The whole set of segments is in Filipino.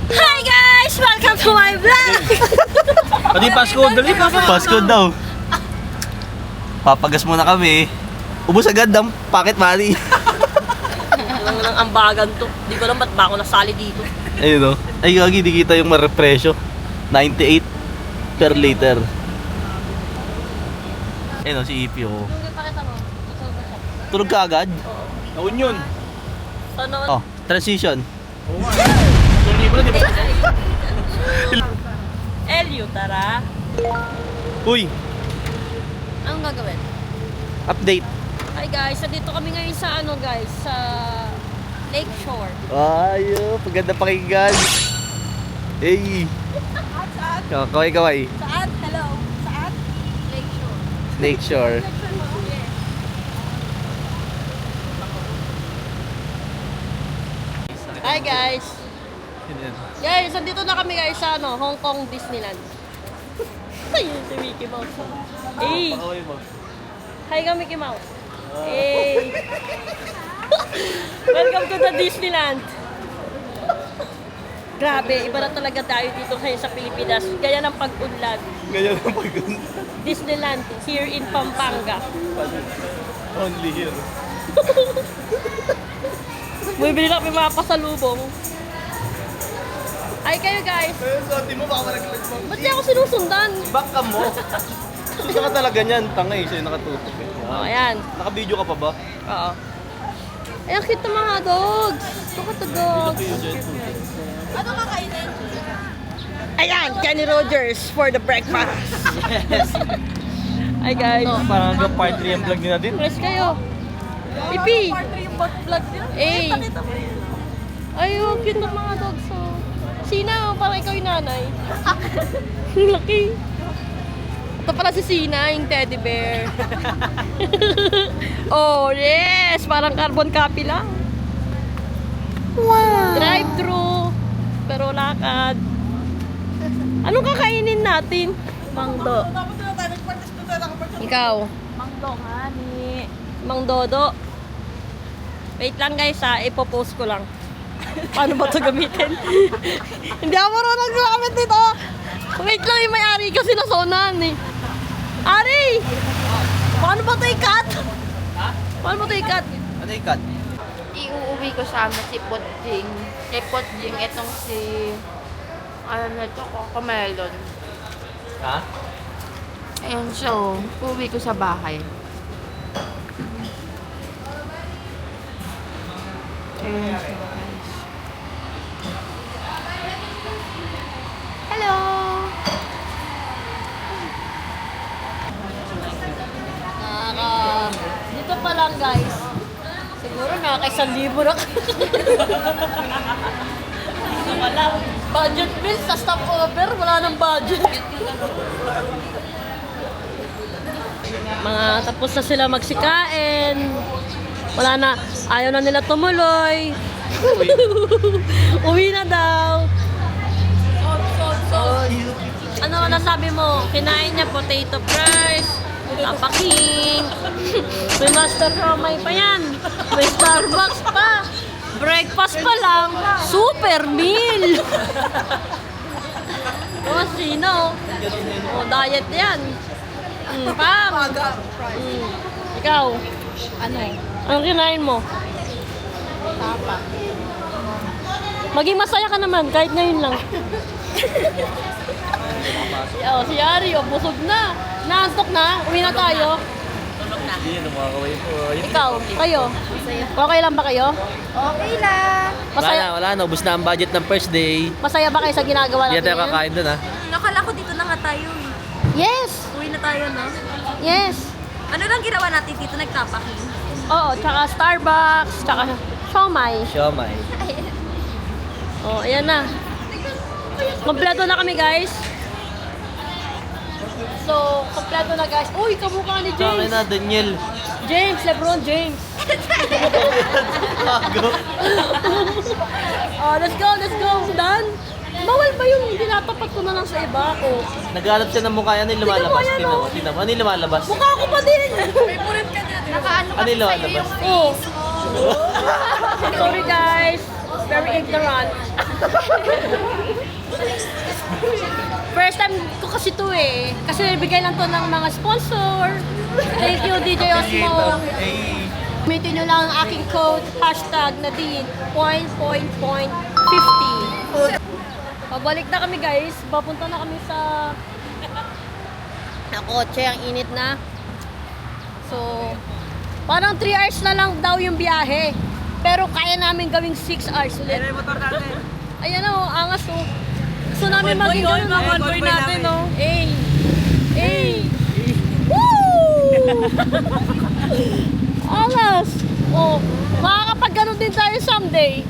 Hi guys! Welcome to my vlog! Pati Pasko, dali pa. Pasko daw. Papagas muna kami. Ubus agad ang pocket money. Walang nang ambagan to. Di ko alam ba't ba ako nasali dito. Ayun o. Ay, gagi, di kita yung marepresyo. 98 per liter. Ayun o, si Ipi o. Tulog ka agad? Naun yun. Ano? Oh, transition. Yung libro, di ba? Elio, tara. Uy, Anong gagawin? update. Hi guys, nandito kami ngayon sa ano guys, sa Lake Shore. Ayo, paganda pakinggan. Hey. Kaway-kaway. Saan? Hello? Saan? Lake Shore. Lake Shore. Yes. Hi guys. Guys, nandito na kami guys sa ano, Hong Kong Disneyland. Ayun si Mickey Mouse. Hey! Hi ka Mickey Mouse. Hey! Welcome to the Disneyland. Grabe, iba na talaga tayo dito ngayon sa Pilipinas. Gaya ng pag-unlad. Ganyan ang paganda. Disneyland here in Pampanga. Only here. Bumibili na kami mga pasalubong. Ay kayo guys, Pero sa atin mo, baka malaglag mo. ba't di ako sinusundan? Back ka mo. Susa ka talaga niyan. Tanga eh, sa'yo nakatutok eh. Oh, ayan. Naka-video ka pa ba? Oo. Ayan, cute ng mga dogs. Look at the dogs. Ano kakainin? Ayan, Kenny Rogers for the breakfast. Yes. Hi guys. Parang hanggang part 3 ang vlog nila din. Press kayo. Pipi. Eh. Ay, oh, cute ng mga dogs. Oh. Sina, oh, parang ikaw yung nanay. Laki. Ito pala si Sina, yung teddy bear. Oh, yes! Parang carbon copy lang. Wow! Drive-thru. Pero lakad. Anong kakainin natin? Mangdo. Ikaw? Mangdo nga ni. Mang Dodo. Wait lang guys ha, ipopost ko lang. Paano ba ito gamitin? Hindi ako marunong gumamit nito. Wait lang, yung may-ari kasi nasonan eh. Ari! Paano ba ito i-cut? Paano ba ito i-cut? Ano yung cut? Iuuwi ko sa amin si Potjing. Si Potjing, itong si... Ano na ito? Cocomelon. Ha? Ayun siya oh. Uuwi ko sa bahay. Ayun siya. Hello! Dito pa lang guys. Siguro nakaka-1,000 na. Wala. Budget bill sa stopover, wala nang budget. Mga tapos na sila magsikain. Wala na, ayaw na nila tumuloy. Uwi na daw. Ano nasabi mo? Kinain niya potato fries, tapaking, may master romay pa yan, may Starbucks pa, breakfast pa lang, super meal. Oh, sino? Oh, diet yan. Pam. Ikaw? Ano? Anong kinain mo? Tapa. Maging masaya ka naman, kahit ngayon lang. Oh, si Ari, oh, busog na. Naantok na, uwi na tayo. Hindi, lumakaway po. Ikaw, kayo? Okay lang ba kayo? Okay lang. Masaya, Wala na. Ubus na ang budget ng first day. masaya ba kayo sa ginagawa Hindi natin tayo kakain dun ha. Nakala ko dito na nga tayo. Yes! Uwi na tayo, no? Yes! Ano lang ginawa natin dito? Nagtapaking. Oo, tsaka Starbucks, tsaka siomay. Siomay. Oh, ayan na. Kompleto na kami, guys. So, kompleto na, guys. Uy, kamukha ni Okay James. na, Daniel. James, Lebron James. Bago. Oh, let's go, let's go. Done? Bawal ba yung tinatapat ko na lang sa iba ko? Naghanap siya ng mukha. Ano yung lumalabas? Tingnan mo, Tingnan mo, ano? tingnan mo. Ano yung lumalabas? Mukha ko pa din. Nakaano Ano yung lumalabas? Oh. Sorry guys. Very ignorant. kasi to eh. Kasi bigay lang to ng mga sponsor. Thank you, DJ Osmo. Gamitin nyo lang ang aking code, hashtag Nadine, point 50. Pabalik na kami guys. Papunta na kami sa kotse. Ang init na. So, parang 3 hours na lang daw yung biyahe. Pero kaya namin gawing 6 hours ulit. Ayan o, angas o. Gusto namin maging ganun. Convoy natin, no? Ay! Ay! Woo! Angas! Oh, makakapag ganun din tayo someday.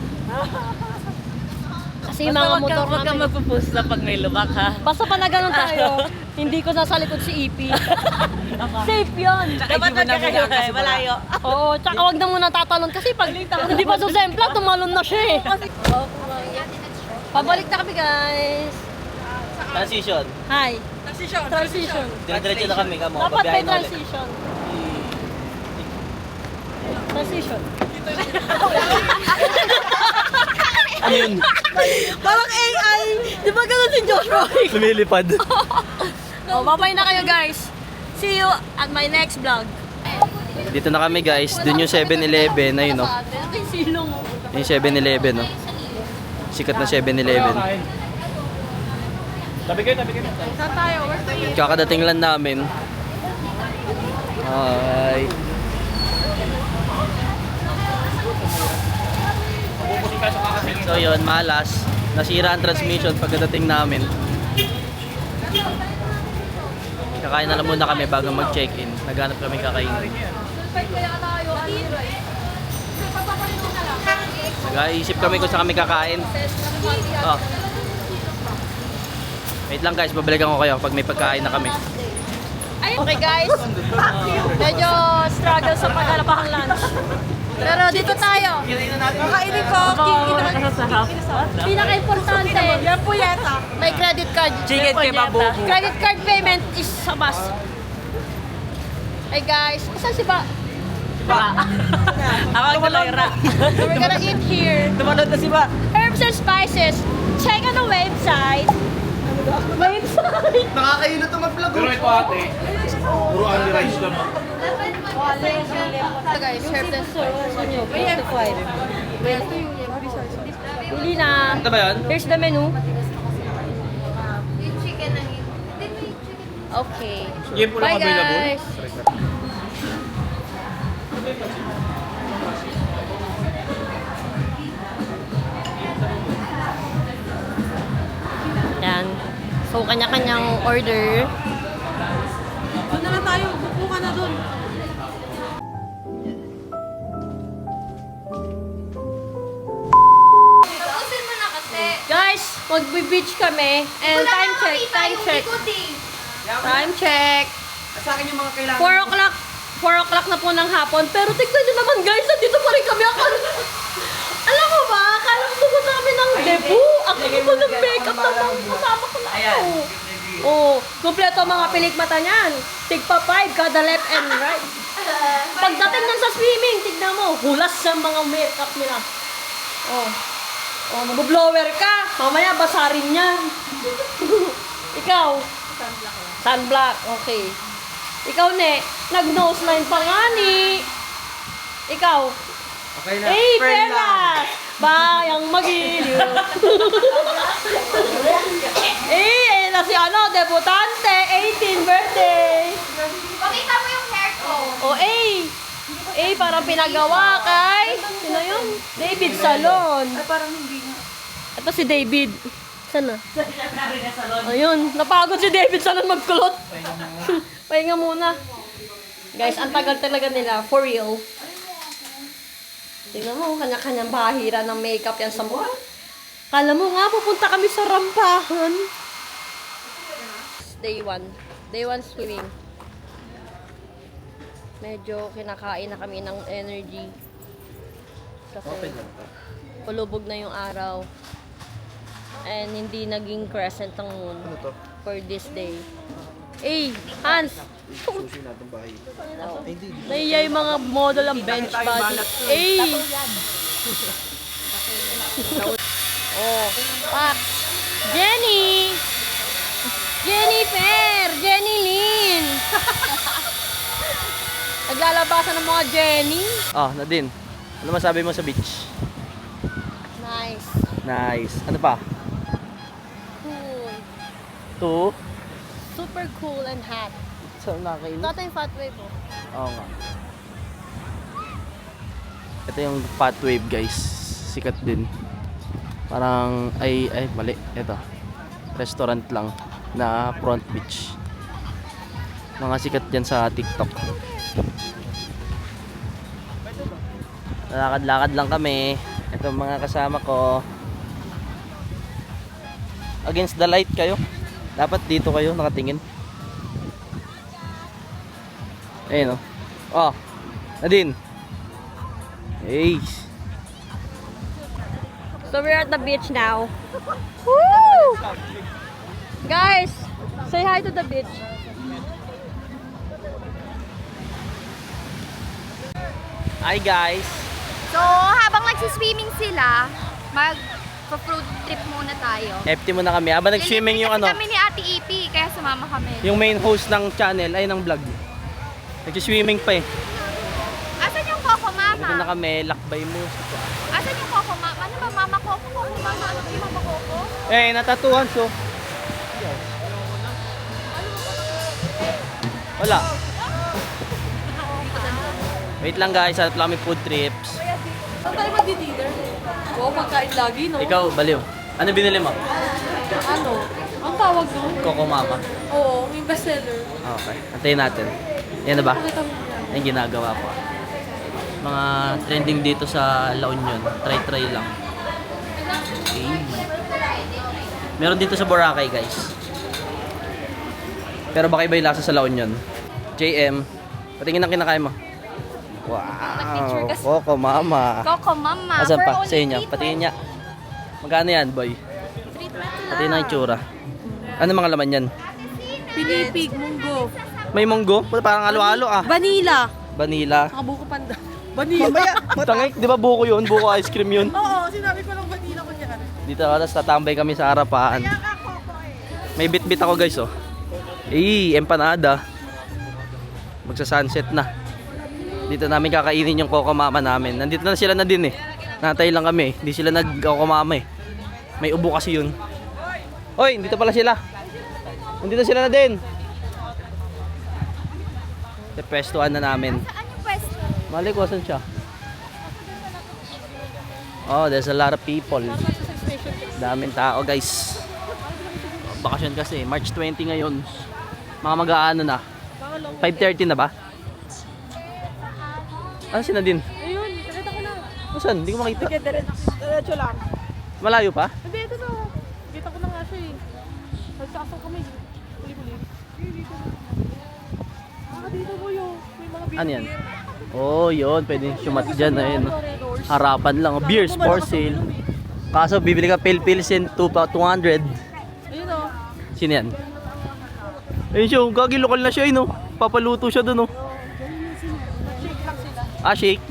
Kasi yung mga motor Huwag kang namin. magpo-post na pag may lubak, ha? Basta pa na ganun tayo, hindi ko nasa likod si EP. Safe yun. Dapat magkakayo, malayo. Oo, tsaka wag na muna tatalon kasi pag hindi pa susempla, tumalon na siya eh. Pabalik na kami guys. Transition. Hi. Transition. Dire-diretso na kami, kamo. Dapat may Babiyahin na ulit. transition. Transition. Ano yun? Parang AI. Di ba ganun si Joshua? Lumilipad. Oh, bye-bye na kayo guys. See you at my next vlog. Dito na kami guys. Dun yung 7-Eleven. Ayun no. Ito yung silong. Yung 7-Eleven no. Sikat na 7-Eleven. Tabi kayo, tabi kayo. Kakadating lang namin. Hi. So yun, malas. Nasira ang transmission pagkadating namin. Kakain na lang muna kami bago mag-check-in. Naghanap kami kakainin. Nag-iisip kami kung saan kami kakain. Oh. Wait lang guys, babalikan ko kayo pag may pagkain na kami. Okay guys, medyo struggle sa paghanap ng lunch. Pero dito tayo. Kakainin ko. Pinaka-importante, may credit card. Chicken kebab bubu. Credit card payment is sa bus. Hey guys, saan si Ba? Tawag ko lang, Ra. We're gonna eat here. Tumalon na si Ba. Herbs and spices. Check on the website. Website. Nakakainot na mag-vlog. Pero ito ate, puro only rice lang. Guys, herbs and spices. Huli na. Ito ba yun? Here's the menu. Yung chicken na yun. Hindi mo yung chicken. Okay. Game po lang Bye available. guys. Yan. So, kanya-kanyang order. Doon na lang tayo. Buko ka na doon. Tapusin mo na kasi. Guys, magbe-beach kami. And Wala time nang check, makita time yung check. likod eh. Time check. Sa akin yung mga kailangan. 4 o'clock. 4 o'clock na po ng hapon. Pero tignan nyo naman guys, nandito pa rin kami. Alam mo ba, akala ko pupunta kami ng Cebu. Ako ko ng makeup na mga kasama ko na ako. Oh, kompleto ang mga pilik mata niyan. Tigpa 5 kada left and right. Pagdating nun sa swimming, tignan mo, hulas sa mga makeup nila. Oh. Oh, mag-blower ka. Mamaya basarin yan. Ikaw? Sunblock. Okay. Ikaw, ne, nag-nose line pa nga ni. Ikaw? Okay na. Hey, Perlas! Bayang magiliw. Eh, na si ano, debutante, 18 birthday. Pakita mo yung hair ko. O, parang pinagawa kay, sino yun? David Salon. Ay, parang hindi nga. Ito si David. Saan na? Ayun, napagod si David Salon magkulot. Pahinga muna. Guys, ang tagal talaga nila, for real. Tingnan mo, kanya-kanyang bahira ng makeup yan sa mukha. Kala mo nga, pupunta kami sa rampahan. Day 1. Day 1 swimming. Medyo kinakain na kami ng energy. Kasi palubog na yung araw. And hindi naging crescent ang moon for this day. Hey, Hans! Naiya yung mga model ang bench body. Hey! Oh, Pak! Jenny! Jenny Jennifer! Jenny Lynn! Naglalabasan ng mga Jenny. Ah, Nadine. Ano masabi mo sa beach? Nice. Nice. Ano pa? Cool. 2. Super cool and hot. So, nakakainis. Ito yung fat wave oh. Oo nga. Ito yung fat wave guys. Sikat din. Parang, ay, mali. Ito. Restaurant lang na front beach. Mga sikat dyan sa TikTok. Lakad-lakad lang kami. Ito mga kasama ko. Against the light kayo. Dapat dito kayo nakatingin. Ayun o. Oh. Nadine. Hey. So we're at the beach now. Woo! Guys, say hi to the beach. Hi guys. So, habang nagsiswimming sila, mag-fruit trip muna tayo. FT muna kami. Habang nag-swimming yung ano, Kami ni Ate Ipi, kaya sumama kami. yung main host ng channel ay ng vlog. Nag-swimming pa eh. Asan yung Coco Dito na Mama? kami, lakbay mo. Asan yung Coco Mama? Ano ba Mama Coco? Coco Mama? Ano ba yung Mama Coco? Eh, natatuhan so. Wala. Wait lang guys, hanap lang kami food trips. Saan tayo magdi-dinner? Wow, pagkain lagi, no? Ikaw, baliw. Ano binili mo? Ano? Ang tawag doon? Coco Mama. Oo, yung bestseller. Okay, antayin natin. Yan na ba? Pakita mo yan. Yung ginagawa ko. Mga trending dito sa La Union. Try lang. Okay. Meron dito sa Boracay guys. Pero baka iba yung lasa sa La Union. JM, patingin ang kinakain mo. Wow! Coco Mama. Coco Mama. Asan For pa? only Sa inyo. 320. Patingin niya. Magkano yan, boy? 320 Patingin ang itsura. Ano mga laman yan? Pinipig, munggo. May munggo? Parang halo-halo ah. Vanilla. Vanilla. Saka buko panda. Vanilla. Tangik, di ba buko yun? Buko ice cream yun. Oo, sinabi ko lang vanilla ko dyan. Dito tapos tatambay kami sa harapan. May bit-bit ako guys oh. Empanada. Magsa-sunset na. Dito namin kakainin yung Coco Mama namin. Nandito na sila na din eh. Natay lang kami. Hindi sila nag-Coco Mama eh. May ubo kasi yun. Hoy, dito pala sila. Nandito sila na din. Pwestuhan na namin. Saan yung pwesto? Mali ko, saan siya? Oh, there's a lot of people. Daming tao guys. Bakasyon kasi, March 20 ngayon. Mga mag-aano na. 5:30 na ba? Ano si Nadine? Ayun, nakita ko na. Saan? Hindi ko makita. Sige, diretso lang. Malayo pa? Hindi, ito na. Kita ko na nga siya eh. Nagkasang kami. Huli-huli. Dito na. Dito mo yun. May mga beer. Ano yan? Oh, yun. Pwede sumat dyan. Ayun. Harapan lang. Beers for sale. Kaso bibili ka Pilsen 200. Ayun o. Sino yan? Ayun siya. Gagi lokal na siya. Ayun, oh. Papaluto siya dun. Oh. Shake lang sila. Ah, shake.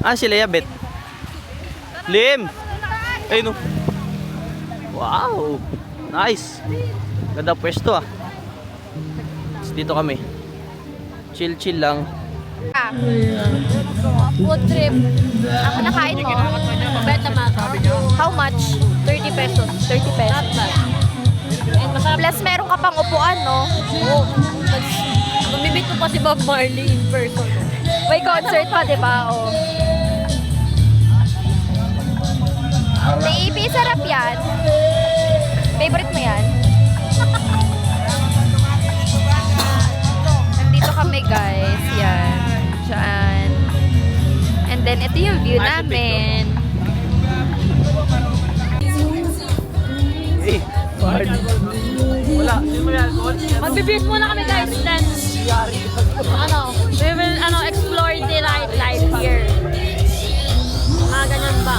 Ah, si Lea Bet. Lim! Ayun, oh. Wow! Nice! Ganda pwesto ah. Tapos dito kami. Chill-chill lang. Food trip. Ako nakain mo. Bet naman. How much? 30 pesos. 30 pesos. Plus meron ka pang upuan, no? Oo. Mamimit mo pa si Bob Marley in person. May concert pa, di ba? Oh. Baby, sarap yan. Favorite mo yan? Nandito kami, guys. Yan. Diyan. And then, ito yung view namin. Hey, Bard. Wala. Sino may alcohol? Magbibis muna kami guys, then we will explore the nightlife here. Mga ganyan ba?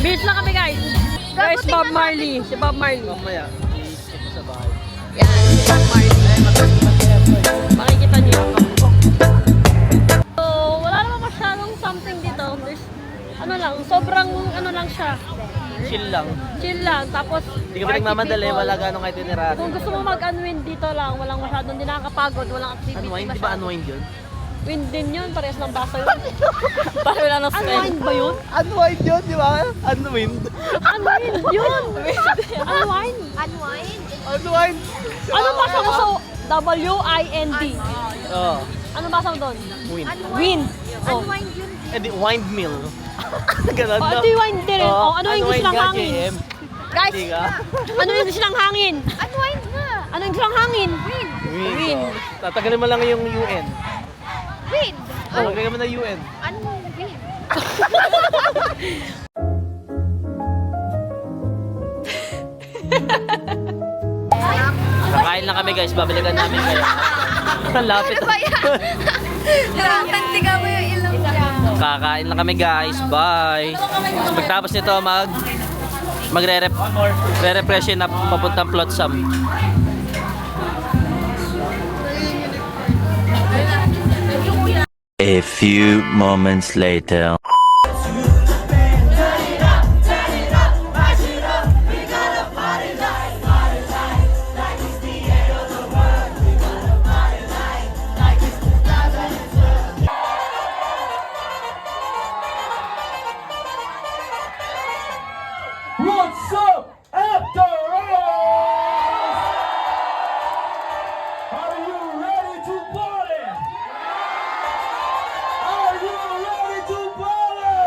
Beach lang kami guys. Guys, Bob Marley. Si Bob Marley. Mamaya. Iisip ko sa bahay. Yan, si Bob Marley. Makikita niyo. So, wala lang. Tapos, Hindi ka ba nagmamadali? Wala ganong itinerary. kung gusto mo mag-unwind dito lang, walang masyadong di nakakapagod, walang activity Unwind? Di ba unwind yun? Wind din yun, parehas ng basa yun. Para wala nang strength. Unwind ba yun? Unwind yun, di ba? Unwind. Unwind yun! Unwind? Unwind? Unwind. Ano basa mo sa W-I-N-D? Oo. Ano basa mo doon? Wind. Wind. Oh. Unwind yun. Eh di, windmill. Ganon Oh, no? ito yung wind din. Oh, ano yung English unwind ng ka, hangin? JM. Guys, Hindi ka? ano yung English ng hangin? Unwind nga. Ano yung English ng hangin? Wind. Wind. Oh. Tatagalin mo lang yung UN. Wind. Oh, lagyan mo na UN. Unwind. Wind. Kakain lang kami guys, babalikan namin kayo. Ang lapit. Ano ba yan? Nakakantiga mo yung ilong niya. Kakain lang kami guys, bye. Pagtapos nito magre-refreshen up papuntang Flotsam. A few moments later. What's up, After Hours? Are you ready to party? Are you ready to party?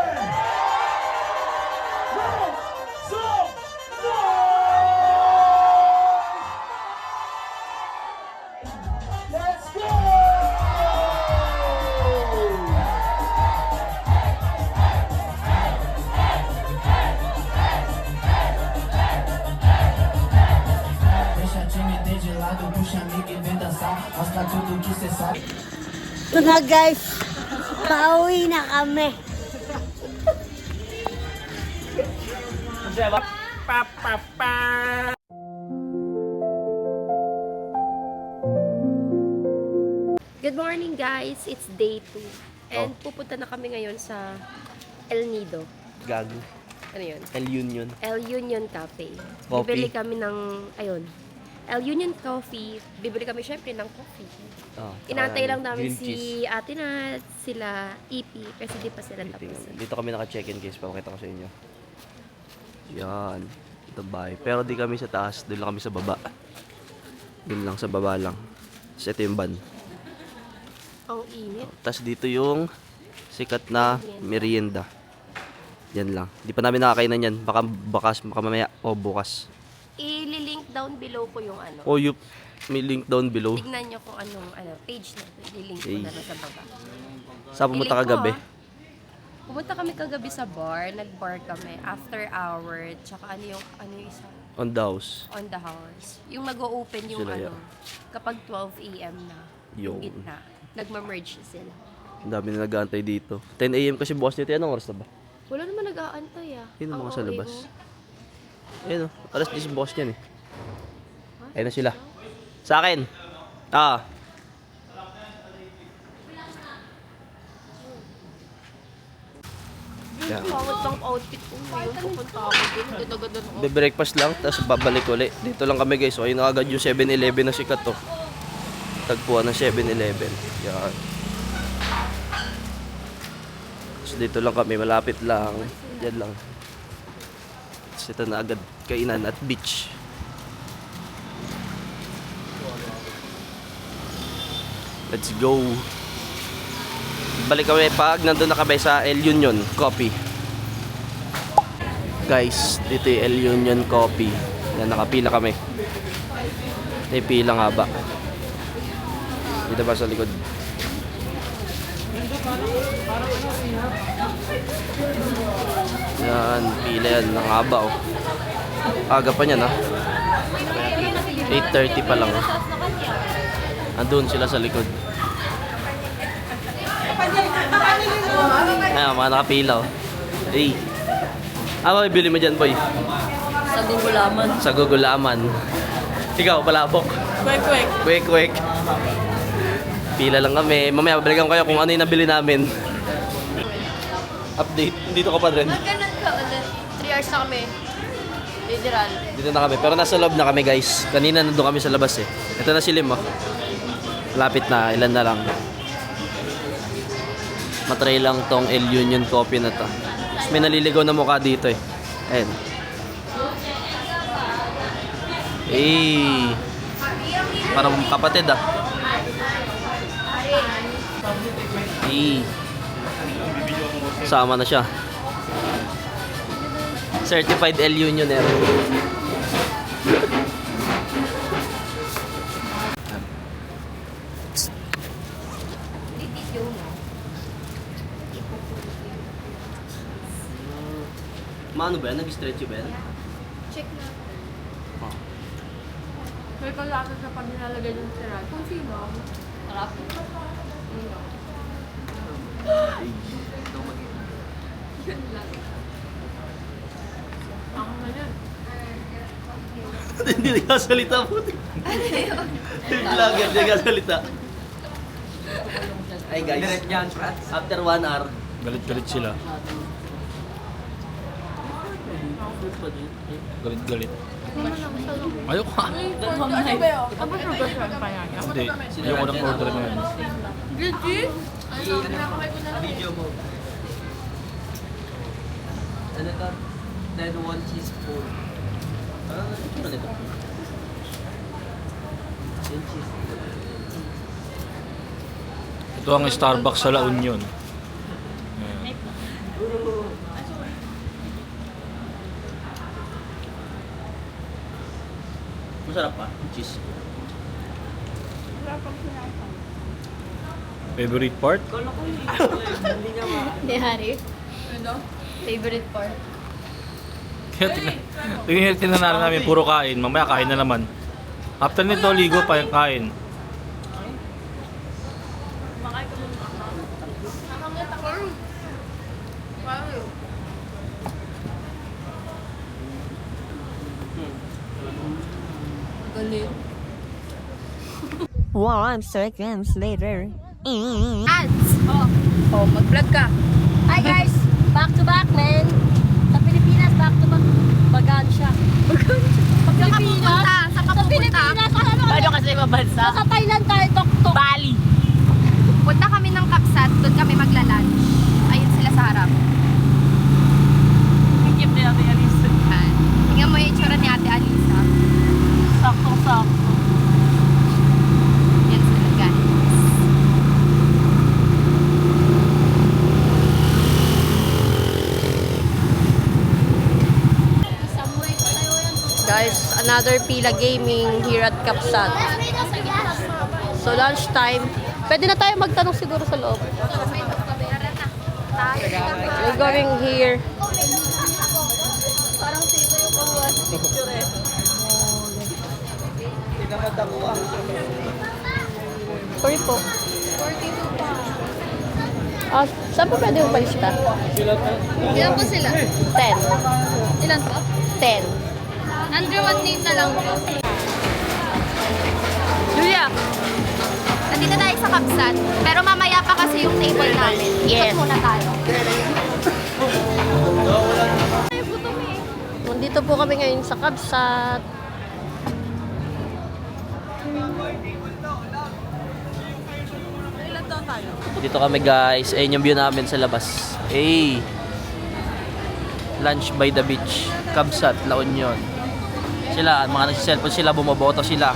Make some noise! Let's go! Deixa a timidez de lado, puxa amiga e vem dançar. Mostra tudo que cê sabe. Ito na guys, pauwi na kami. Good morning guys, it's day 2. And pupunta na kami ngayon sa El Nido. Gago. Ano yun? El Union. El Union Cafe. Coffee. Bibili kami ng, ayun, El Union Coffee. Bibili kami syempre ng coffee. Oh, Inantay lang namin green cheese. si Ate Nat, sila EP, kasi di pa sila tapos. Dito kami naka-check-in guys, papakita ko sa inyo. Yan. Ito bahay. Pero di kami sa taas, doon lang kami sa baba. Doon lang sa baba lang. Tapos ito yung van. Ang init. Tapos dito yung sikat na merienda. Yan lang. Di pa namin nakakainan yan. Baka mamaya o bukas. I-link down below ko yung ano. O yung may link down below. Tignan nyo kung anong page na. I-link ko na sa baba. Saan pumunta I-link ko, kagabi? Pumunta kami kagabi sa bar. Nag-bar kami. After hour. Tsaka ano yung isa? On the house. On the house. Yung nag-o-open yung Sila, ano. Kapag 12 a.m. na. Yung. Yung gitna. Nagma-merge sila. Ang dami na nag-aantay dito. 10 a.m. kasi bukas nito. Anong oras na ba? Wala naman nag-aantay Yun ang Ang mga sa OA labas. mo. Ayun o. Alas 10 bukas yan eh. Ayun na sila. Sa akin. Ah. Yeah. Pangit ang outfit ko ngayon. Pupunta ako din. Ganda-ganda ng outfit. Breakfast lang, tapos babalik ulit. Dito lang kami guys. So, ayun na agad yung 7-Eleven na sikat to. Tagpuan ng 7-Eleven. Yan. So, dito lang kami, malapit lang. Yan lang. Tapos ito na agad kainan at beach. Let's go. Balik kami pag nandun na kami sa El Union Coffee. Guys, dito yung El Union Coffee. Yan, nakapila kami. May pila nga ba? Dito ba sa likod? Yan, pila yan. Ang haba oh. Aga pa niyan ha. 8:30 pa lang oh. Andun sila sa likod. Ayan, mga nakapila oh. Hey. Ano bibili mo dyan, boy? Sa gugulaman. Sa gugulaman. Ikaw, palabok. Kwek-kwek. Kwek-kwek. Pila lang kami. Mamaya, babalikan ko kayo kung ano yung nabili namin. Update. Dito ka pa rin. Ganun ka ulit. 3 hours na kami. Literal. Dito na kami. Pero nasa loob na kami guys. Kanina nandun kami sa labas eh. Ito na si Lim oh. Malapit na. Ilan na lang. Matry lang tong El Union coffee na to. Tapos may naliligaw na mukha dito eh. Ayan. Eh. Parang kapatid ah. Eh. Sama na siya. Certified El Unioner. Maano ba yan? Nag-stretch ba yan? Check na. May kalasa sa pag nilalagay yung siral. Kung sino? Sarap. Ako na yan. Hindi nagkasalita po. Vlogger, hindi nagkasalita. Hi guys. After 1 hour. Galit-galit sila. Galit-galit. Ayoko ka. Ano ba siya pa yan? Hindi. Ayoko ng order na yun. Legit? Video mo. Ano ito? Then 1 cheese food. Ano ito? Cheese. Ito ang Starbucks sa La Union. Ayan. Masarap pa. Cheese. Favorite part? Ni Harry. Favorite part. Kaya tingnan namin puro kain. Mamaya kain na naman. After nito, ligo pa yung kain. One seconds later. Ads! Oh, mag-vlog ka. Hi guys! Back to back, man! Sa Pilipinas, back to back. Bagaan siya. Sa Pilipinas? Saan ka Sa pupunta? Pilipinas, ano? Paano kasi mabansa? Sa Thailand tayo, tok-tok. Bali. Punta kami ng Kapsat, doon kami magla-lunch. Ayun sila sa harap. Ang cute ni Ate Alisa. Yan. Tingnan mo yung itsura ni Ate Alisa. Sakto-sakto. Yan sila, guys. Guys, another Pila Gaming here at Kapsat. So lunchtime, pwede na tayo magtanong siguro sa loob. We're going here. Sorry po. Ah, saan po pwede yung palista? Ilan po sila? 10. Ilan po? 10. Under one name na lang po. Julia! Nandito tayo sa Kapsat, pero mamaya pa kasi yung table namin. Yes. Ikot muna tayo. Nandito po kami ngayon sa Kapsat. Dito kami guys. Ayun yung view namin sa labas. Hey. Lunch by the beach. Kapsat, La Union. Sila, mga nagsiselfon sila, bumoboto sila.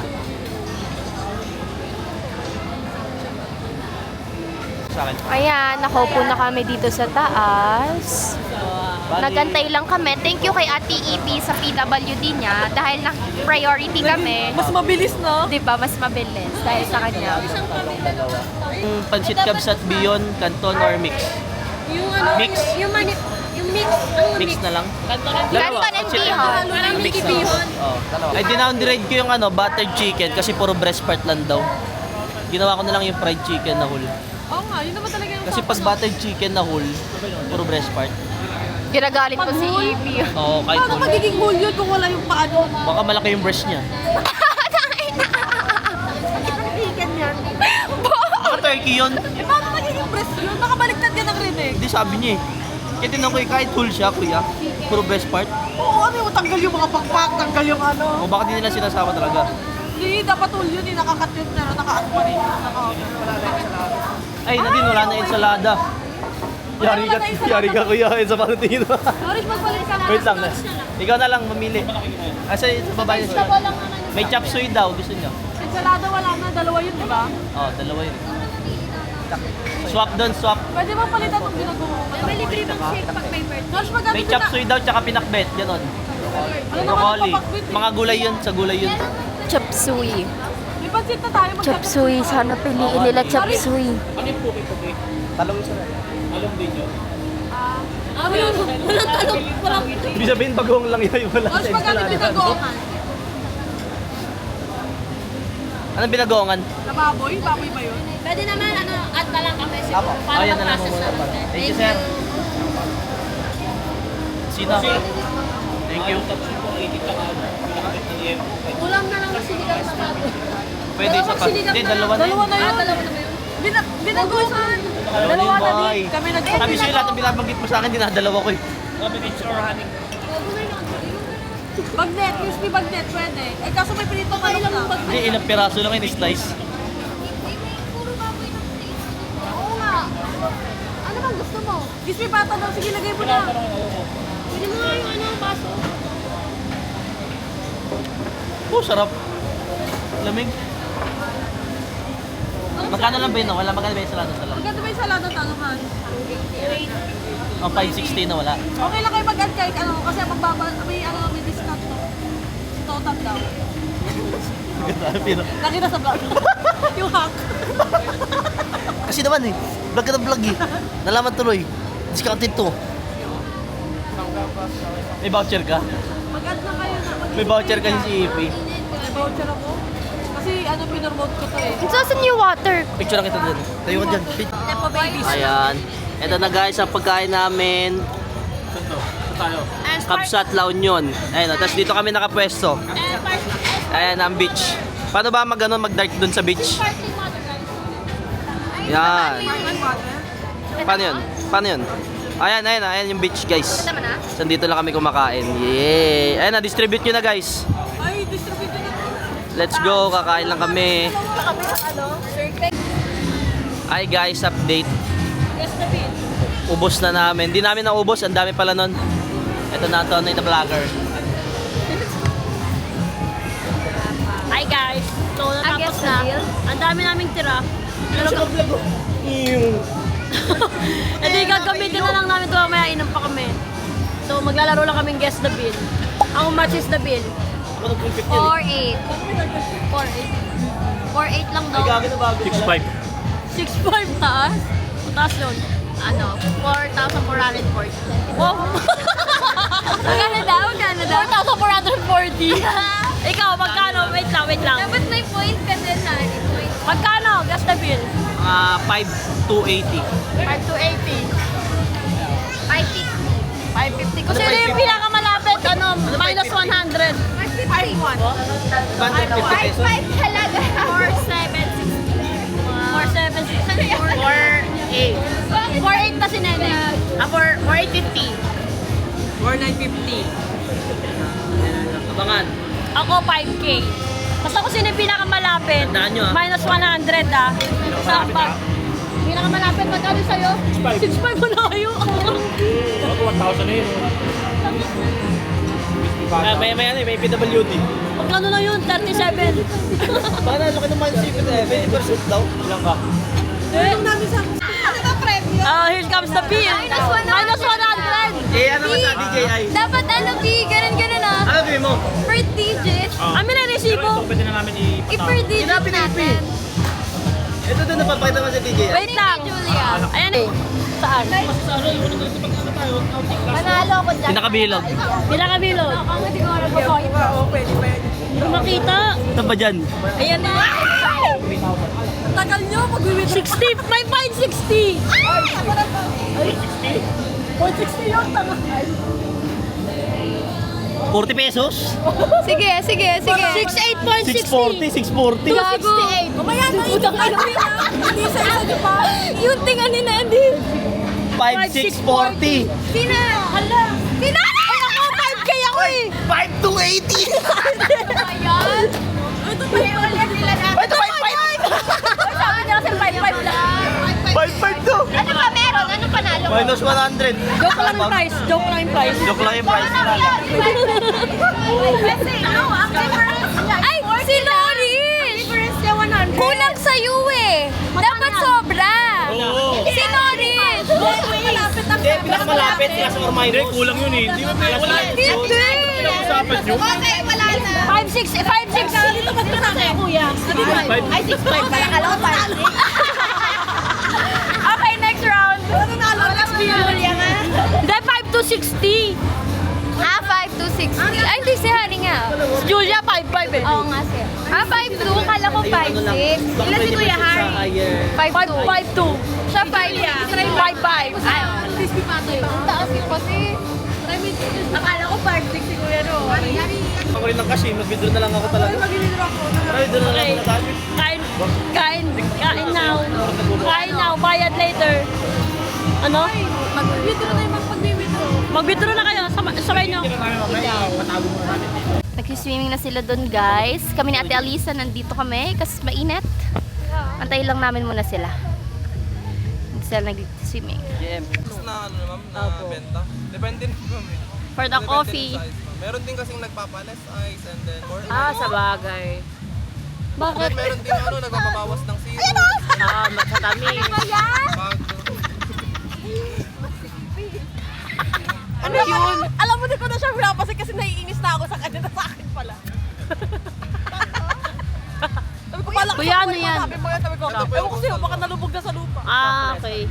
Sa akin. Ayan, nakaupo na kami dito sa taas. Nagantay lang kami. Thank you kay Ate EP sa PWD niya dahil na-priority kami. Mas mabilis, no? Di ba? Mas mabilis dahil sa kanya. Pansit Kapsat Beyond, Canton or mix? Yung ano, Mix. yung mix, ang Mix na lang? Canton and Bihon. Mix na lang. Oh. Ay, dinowngrade ko yung ano, buttered chicken kasi puro breast part lang daw. Ginawa ko na lang yung fried chicken na whole. Oo nga, yun naman talaga yung Kasi pag buttered chicken na whole, puro breast part. Ginagalit ko si EP. Oo, kahit paano whole. magiging whole yun kung wala yung paano? Baka malaki yung breast niya. Baka turkey yun. Eh, paano magiging breast yun? Baka baliktad ka ng rinig. Hindi sabi niya eh. Kaya tinanong ko eh, kahit whole siya, kuya. Puro breast part. Oo, Sabi mo, tanggal yung mga pakpak, tanggal yung ano. O baka di nila sinasama talaga. Hindi, dapat all yun, nakakat yun, pero naka-ano pa rin. Ay, Nadine, wala na ensalada. Yari ka kuya, sa paano tingin mo? Doris, magpalit ka na. Wait lang na. Ikaw na lang mamili. Asa sa babae siya? May chop suey daw, gusto niyo? Ensalada wala na, dalawa yun, di ba? Oh, dalawa yun. Swap doon, swap. Pwede bang palitan ng ginagawa ko? May libre bang shake pag may birthday? Doris, magkano May chop suey daw, tsaka pinakbet, ganon. Broccoli. Mga gulay yun, sa gulay yun. Chop suey. May pansit na tayo, Chop suey. Sana piliin nila chop suey. Talong isa na. Walang talong. Walang... Ibig sabihin, bagong lang yun. Wala Doris, sa magkano ensalada. binagoongan? Anong binagongan? Na baboy? Baboy ba yun? Pwede naman, add na lang kami Apo. para Ayan na lang ma-process muna namin. para. Thank you, sir. Sino? Thank you. Kulang na lang kasi nila sa baboy. Pwede isa pa. Hindi, dalawa na yun. Dalawa na yun. Dalawa na ba yun? Binagoongan. Dalawa na din. yun, Kami nag- Sabi sa'yo lahat ng binabanggit mo sa akin, dinadalawa ko eh. Bagnet, crispy bagnet, pwede. Eh, kaso may pinito ka lang na. Hindi, ilang piraso lang yun, slice. Oo nga. Ano bang gusto mo? Crispy pata daw, sige, lagay mo na. Pwede mo nga yung baso. Oh, sarap. Lamig. Magkano lang ba yun? Wala, magkano ba yung salada sa lang? Maganda ba yung salada tanungan? Oh, 560 na wala. Okay lang kayo mag-add kahit ano, kasi may discount to. Total daw. Nakita sa vlog. Yung hack. Kasi naman eh, vlog ka na vlog eh. Nalaman tuloy. Discounted to. May voucher ka? Mag-add na kayo na. May voucher kasi si Ipi. May voucher ako. Kasi pinoromote ko to eh. Saan yung water? Picture lang kita dyan. Tayo ka dyan. Nepo babies. Ayan. Ito na guys ang pagkain namin. Kapsat La Union. Ayan, tapos dito kami nakapwesto. Ayan ang beach. Paano ba mag-dart dun sa beach? Yan. Paano yun? Paano yun? Ayan yung beach guys. Tama na? So dito lang kami kumakain. Yay! Ayan na, distribute nyo na guys. Ay, distribute na. Let's go, kakain lang kami. Kami sa circle. Ay guys, update. Yes, the bean. Ubos na namin. Hindi namin naubos, ang dami pala nun. Ito na to, na vlogger. Hi guys. So, natapos guess na. the deal. Ang dami naming tira. Pero hindi gagamitin na lang namin ito mamaya, inom pa kami. So, maglalaro lang kaming guess the bill. How much is the bill? 4-8. 4.8 lang daw. 6.5. 6.5 taas? Taas yun. Ano? 4,440. Wow! Magkano daw? Magkano daw? 4,440. Ikaw, magkano? Wait lang. Dapat may point ka din na. Point. Magkano? Guess the bill. 5,280. 5,280. 550. 550. Kasi yun yung pinakamalapit, minus 100. 5-1. 150 pesos. 5 talaga. 4,760. 4,8 na si Nene. 4,850. 4,950. Abangan. Ako 5K. Basta kung sino yung pinakamalapit, Tandaan nyo, ah. minus 100 ah. Sa pag pinakamalapit, magkano sa'yo? 6.5 mo na kayo. Ako 1,000 na yun. May PWD. Magkano na yun? 37. Paano, laki ng minus 20% daw. Ilang ka? Tulong namin sa... Ano ba premyo? Here comes the bill. Minus 100. Eh, ano ba sa DJI? Dapat ano, B, ganun ah. Ano bigay mo? Per digit. Amin na resibo. Pwede na namin I-per digit natin. Ito doon napapakita mo sa DJI. Wait lang. Julia. Ayan eh. Saan? Manalo ako dyan. Pinakabilog. Pinakabilog. Ang hindi ko nag-point. Oo, pwede. Hindi makita. Saan ba dyan? Ayan na. Tagal nyo, mag-win. 60. May fine 60. 160 yun, tanga. 40 pesos? Sige. 68.60. 640. Gago. Mamaya na yun. Hindi sa isa, di ba? Yung tingan ni Nandi. 5640. Sina? Hala. Sina? Ay ako, 5K ako eh. 5,280! Ayan. Ito pa yung ulit nila na. Ito, 5,500! Sabi niya kasi 5-5 lang. 5,500 to! Ano pa meron? Ano panalo mo? Minus 100. Joke lang yung price. Joke lang yung price. Joke lang yung price nila. Kasi, no, ang difference niya. Ay, si Norris! Difference niya 100. Kulang sa'yo eh. Dapat sobra. Oo. Si Norris! Malapit ang Hindi, pinakamalapit. Nasa Hindi, Ormairos. kulang yun eh. Hindi mo wala. Hindi! Pinag-usapan nyo. Okay, wala na. 5-6. Dito magkasama kuya. Ay, 6-5 pala. Alam ko pa. Okay, next round. Nanalo na si Julia nga. Hindi, 5-260. 5-2-60. Ay, hindi si Hari nga. Si Julia, 5-5 eh. Oo nga siya. 5-2. Kala ko 5-6. Ilan si Kuya Harry? 5-2. 5-2. Siya 5. 5-5. Ay, ang taas yung kasi. Akala ko 5-6 si Kuya no. Ako rin ng cash eh. Mag-withdraw na lang ako talaga. Mag-withdraw na lang ako talaga. Kain now. Kain now, bayad later. Ano? Mag-withdraw na yung pag-withdraw. Mag-withdraw na kayo. Sabay nyo. Nag-swimming na sila doon, guys. Kami ni Ate Alisa nandito kami kasi mainit. Antayin lang namin muna sila. Hindi sila nag-swimming. Na ano ma'am, na benta. Depende din ma'am eh. For the Depende coffee. din sa size, ma'am. Meron din kasing nagpapanes ice and then or Sa bagay. Bakit? then meron din ano nagpapabawas ng zero. Matatamis. Ano yun? Alam mo, di ko na siya pinapasin kasi naiinis na ako sa kanya na sa akin pala. Sabi ko, pala Kuya, ano yan? Sabi mo yan, sabi ko, ewan ko sa'yo, baka nalubog na sa lupa. Okay.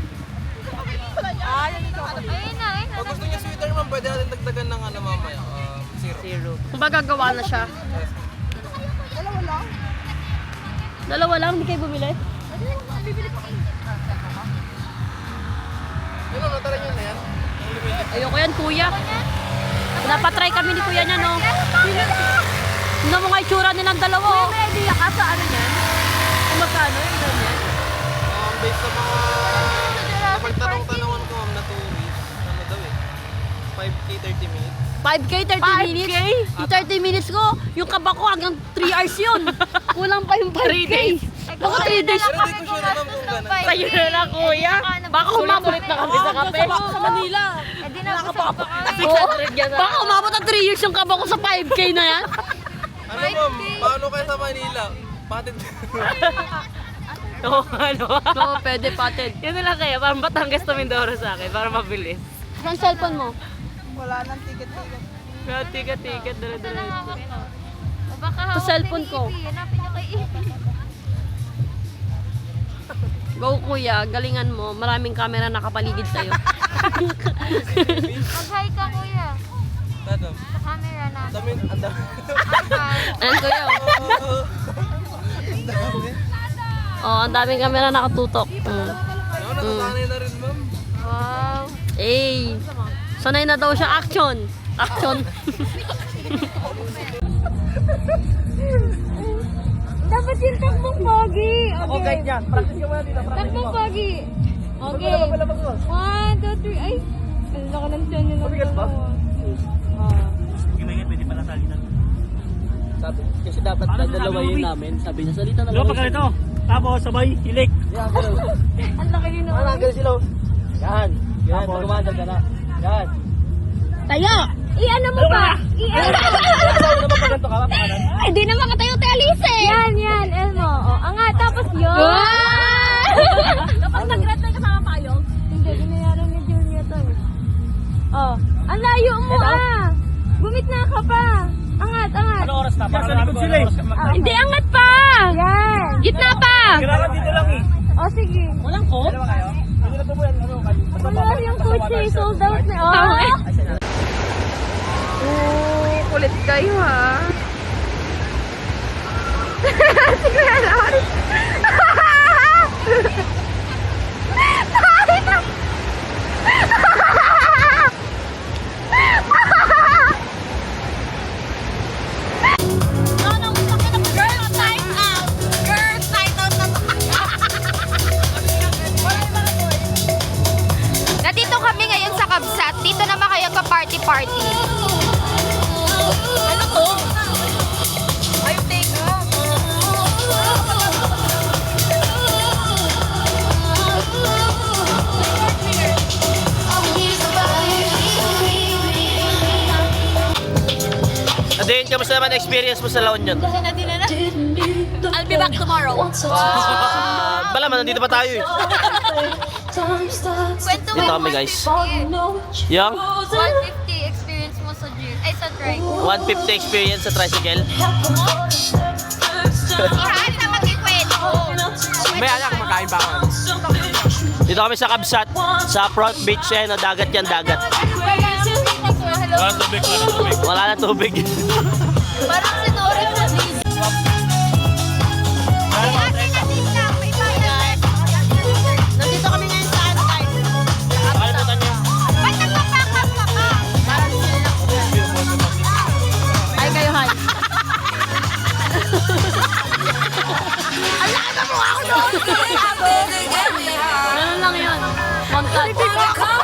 Yan yung chocolate. Ayun na, ayun na. Pag gusto niya sweeter ma'am, pwede natin dagdagan ng ano mamaya, zero. Kung ba gagawa na siya? Dalawa lang, hindi kayo bumili? Yun ma'am, natara niyo na yan. Ayoko yan, kuya. Napatry kami ni kuya niya, no? Ano mo nga itsura nilang dalawa, oh. May idea ka sa ano yan? Kung magkano yung ganyan? Based sa mga pagtanong-tanongan ko ma'am na 2 weeks, ano daw eh, 5K 30 minutes. 5K, 30 minutes. Yung 30 minutes ko, yung kaba ko hanggang 3 hours yun. Kulang pa yung 5K. Baka 3 days. Pero di ko sure naman kung gano'n. Sa'yo na lang, kuya. Baka umabot na kami sa kape. Sa Manila. Eh, di na ako sa kami. Baka umabot ng 3 years yung kaba ko sa 5K na yan. Ano ma'am, paano kayo sa Manila? Patid. Oo, pwede patid. Yun na lang kaya, parang Batangas to Mindoro sa akin, para mabilis. Saan cellphone mo? Wala nang ticket-ticket. Ticket, dala-dala. Baka Sa cellphone ko. Hanapin niyo kay Ipi. Go kuya, galingan mo. Maraming camera nakapaligid sa'yo. Mag-hi ka, kuya. Tadam. Sa camera na. Dami, ang dami. Ayan kuya. Oh, ang daming camera nakatutok. Ano, nasasanay na rin ma'am. Wow. Eh, sanay na daw siya. Action. Dapat yung takbong pogi. Okay, yan. Practice ka muna dito. Takbong pogi. Okay. 1, 2, 3. Ay, ang laki ng tiyan yun. Mabigat ba? Sabi, kasi dapat dalawayin namin. Sabi niya, salita na lang. Pag ganito, tapos sabay, hilik. Ang laki yun. Mananggal sila. Yan. Yan, pag-umandal ka na. Yan. Tayo! I-ano mo pa? I-ano mo? Ano ba pag ganito ka? Pakanan? Hindi na makatayo tayo, Alice eh! Yan, Elmo. O, angat, tapos yun! Kapag nag-red na kasama payong. Hindi, ginayaran ni Julia to. Oh, ang layo mo Gumit na ka pa! Angat! Ano oras na? Para namin sila eh. Hindi, angat pa! Yan! Gitna pa! Kailangan dito lang eh. O, sige. Walang ko? Dalawa kayo? Hindi na po yan. Wala yung coach eh, sold out na. Kulit kayo ha. Sige, Lord. Nandito kami ngayon sa Kabsat. Dito naman kayo ka party-party. kamusta naman experience mo sa La Union? I'll be back tomorrow. Bala man, nandito pa tayo eh. Kwento Dito kami guys. Yung 150 experience mo sa gym. Ay, sa trike. 150 experience sa tricycle. Ihaan na magkikwento. May anak, makain ba ako? Dito kami sa Kabsat, sa Front Beach, eh, no, dagat yan, dagat. Walang tubig, walang tubig. Wala na tubig. Parang sinuri sa beach. Ay, ate natin lang. May bayan. Nandito kami ngayon sa ano guys. Nakalimutan niyo. Ba't nagpapakas ka ka? Ay kayo, hi. Ganun lang yun. Montage.